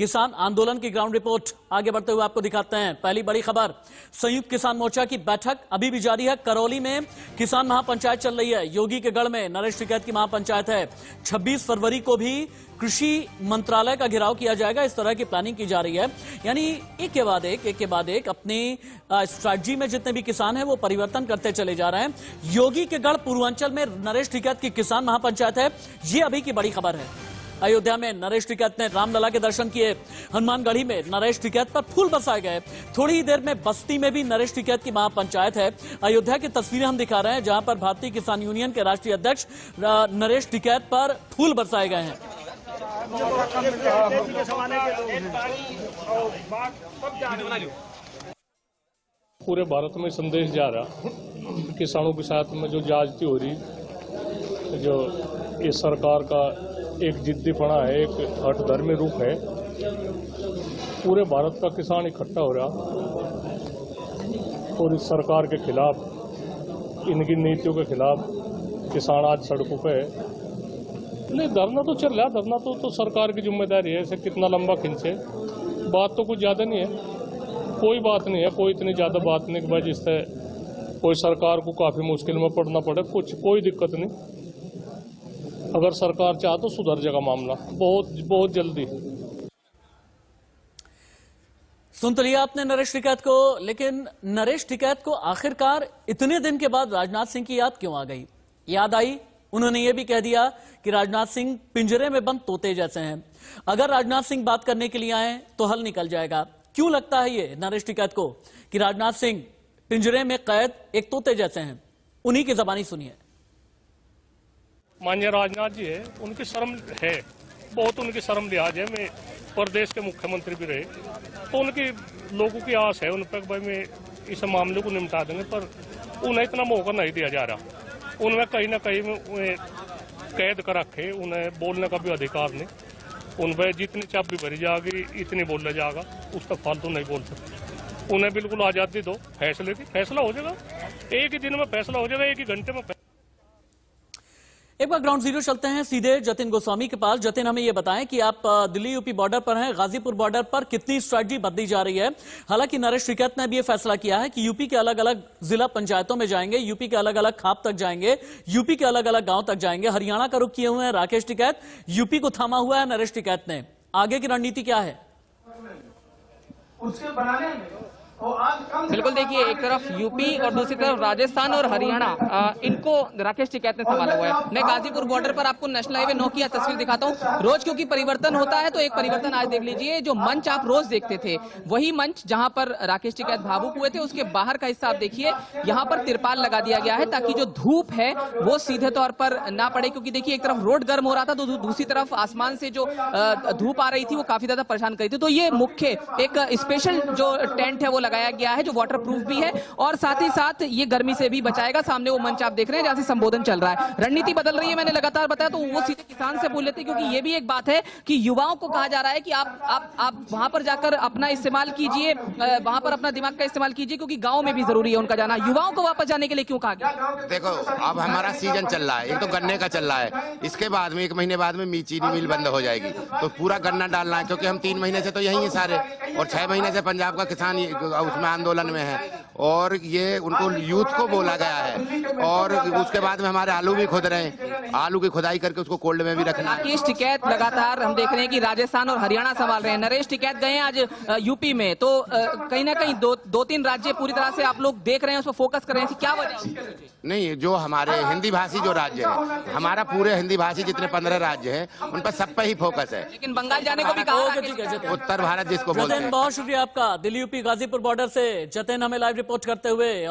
किसान आंदोलन की ग्राउंड रिपोर्ट आगे बढ़ते हुए आपको दिखाते हैं। पहली बड़ी खबर, संयुक्त किसान मोर्चा की बैठक अभी भी जारी है। करौली में किसान महापंचायत चल रही है। योगी के गढ़ में नरेश टिकैत की महापंचायत है। 26 फरवरी को भी कृषि मंत्रालय का घेराव किया जाएगा, इस तरह की प्लानिंग की जा रही है। यानी एक के बाद एक अपनी स्ट्रैटेजी में जितने भी किसान हैं वो परिवर्तन करते चले जा रहे हैं। योगी के गढ़ पूर्वांचल में नरेश टिकैत की किसान महापंचायत है, ये अभी की बड़ी खबर है। अयोध्या में नरेश टिकैत ने रामलला के दर्शन किए। हनुमानगढ़ी में नरेश टिकैत पर फूल बरसाए गए। थोड़ी ही देर में बस्ती में भी नरेश टिकैत की महापंचायत है। अयोध्या की तस्वीरें हम दिखा रहे हैं, जहां पर भारतीय किसान यूनियन के राष्ट्रीय अध्यक्ष नरेश टिकैत पर फूल बरसाए गए हैं। पूरे भारत में संदेश जा रहा, किसानों के साथ में जो ज्यादती हो रही, जो इस सरकार का एक जिद्दीपना है, एक हठधर्मी रूप है। पूरे भारत का किसान इकट्ठा हो रहा और इस सरकार के खिलाफ, इनकी नीतियों के खिलाफ किसान आज सड़कों पे है। नहीं, धरना तो चल रहा, धरना तो सरकार की जिम्मेदारी है। इसे कितना लंबा खींचे, बात तो कुछ ज्यादा नहीं है, कोई बात नहीं है, कोई इतनी ज्यादा बात नहीं कि भाई जिससे कोई सरकार को काफी मुश्किल में पड़ना पड़े। कोई दिक्कत नहीं। अगर सरकार चाहे तो सुधर जाएगा मामला बहुत जल्दी। सुन तो लिया आपने नरेश टिकैत को, लेकिन नरेश टिकैत को आखिरकार इतने दिन के बाद राजनाथ सिंह की याद क्यों आ गई? याद आई, उन्होंने ये भी कह दिया कि राजनाथ सिंह पिंजरे में बंद तोते जैसे हैं। अगर राजनाथ सिंह बात करने के लिए आए तो हल निकल जाएगा। क्यों लगता है ये नरेश टिकैत को कि राजनाथ सिंह पिंजरे में कैद एक तोते जैसे हैं? उन्हीं की जबानी सुनिए। माननीय राजनाथ जी है, उनकी शर्म है, बहुत उनकी शर्म लिहाज है। मैं प्रदेश के मुख्यमंत्री भी रहे, तो उनकी लोगों की आस है उन पर भाई मैं इस मामले को निपटा देंगे, पर उन्हें इतना मौका नहीं दिया जा रहा। उनमें कहीं ना कहीं उन्हें कैद कर रखे, उन्हें बोलने का भी अधिकार नहीं। उन पर जितनी चाबी भरी जाएगी इतनी बोला जाएगा, उसका फालतू नहीं बोल सकते। उन्हें बिल्कुल आजादी दो फैसले की, फैसला हो जाएगा, एक ही दिन में फैसला हो जाएगा, एक ही घंटे में। एक बार ग्राउंड जीरो चलते हैं सीधे जतिन गोस्वामी के पास। जतिन, हमें यह बताएं कि आप दिल्ली यूपी बॉर्डर पर हैं, गाजीपुर बॉर्डर पर कितनी स्ट्रैटेजी बदली जा रही है? हालांकि नरेश टिकैत ने भी यह फैसला किया है कि यूपी के अलग अलग जिला पंचायतों में जाएंगे, यूपी के अलग अलग खाप तक जाएंगे, यूपी के अलग अलग गांव तक जाएंगे। हरियाणा का रुख किए हुए हैं राकेश टिकैत, यूपी को थामा हुआ है नरेश टिकैत ने। आगे की रणनीति क्या है? उसके बनाने में बिल्कुल, देखिए, एक तरफ यूपी और दूसरी तरफ राजस्थान और हरियाणा, इनको राकेश टिकैत ने संभाला हुआ है। मैं गाजीपुर बॉर्डर पर आपको नेशनल हाईवे 9 की तस्वीर दिखाता हूँ। रोज क्योंकि परिवर्तन होता है, तो एक परिवर्तन आज देख लीजिए। जो मंच आप रोज देखते थे, वही मंच जहां पर राकेश टिकैत भावुक हुए थे, उसके बाहर का हिस्सा आप देखिए। यहाँ पर तिरपाल लगा दिया गया है ताकि जो धूप है वो सीधे तौर पर ना पड़े, क्योंकि देखिए एक तरफ रोड गर्म हो रहा था, तो दूसरी तरफ आसमान से जो धूप आ रही थी वो काफी ज्यादा परेशान कर रही थी। तो ये मुख्य एक स्पेशल जो टेंट है वो लगाया गया है, जो वाटरप्रूफ भी है और साथ ही साथ ये गर्मी से भी बचाएगा। सामने वो मंच आप देख रहे हैं जहां से संबोधन चल रहा है। रणनीति बदल रही है, मैंने लगातार बताया, तो वो सीधे किसान से बोल लेते हैं, क्योंकि ये भी एक बात है कि युवाओं को कहा जा रहा है कि आप वहां पर जाकर अपना इस्तेमाल कीजिए, वहां पर अपना दिमाग का इस्तेमाल कीजिए, क्योंकि गांव में भी जरूरी है उनका जाना। युवाओं को वापस जाने के लिए क्यों कहा गया? देखो, अब हमारा सीजन चल रहा है, एक तो गन्ने का चल रहा है, इसके बाद में 1 महीने बाद में चीनी मिल बंद हो जाएगी, तो पूरा गन्ना डालना है, क्योंकि हम 3 महीने से तो यही है सारे, और 6 महीने से पंजाब का किसान उसमें आंदोलन में है, और ये उनको यूथ को बोला गया है। और उसके बाद में हमारे आलू भी खुद रहे हैं, आलू की खुदाई करके उसको कोल्ड में भी रखना है। राकेश टिकैत लगातार हम देख रहे हैं कि राजस्थान और हरियाणा संभाल रहे हैं। नरेश टिकैत गए हैं आज यूपी में, तो कहीं ना कहीं 2-3 राज्य पूरी तरह से आप लोग देख रहे हैं, उस पर फोकस कर रहे हैं, क्या वजह? नहीं, जो हमारे हिंदी भाषी जो राज्य है, हमारा पूरे हिंदी भाषी जितने 15 राज्य हैं, उन पर सब पे ही फोकस है। लेकिन बंगाल जाने को भी कहा, उत्तर भारत जिसको बोलते हैं। बहुत शुक्रिया आपका। दिल्ली यूपी गाजीपुर बॉर्डर से जतिन हमें लाइव रिपोर्ट करते हुए।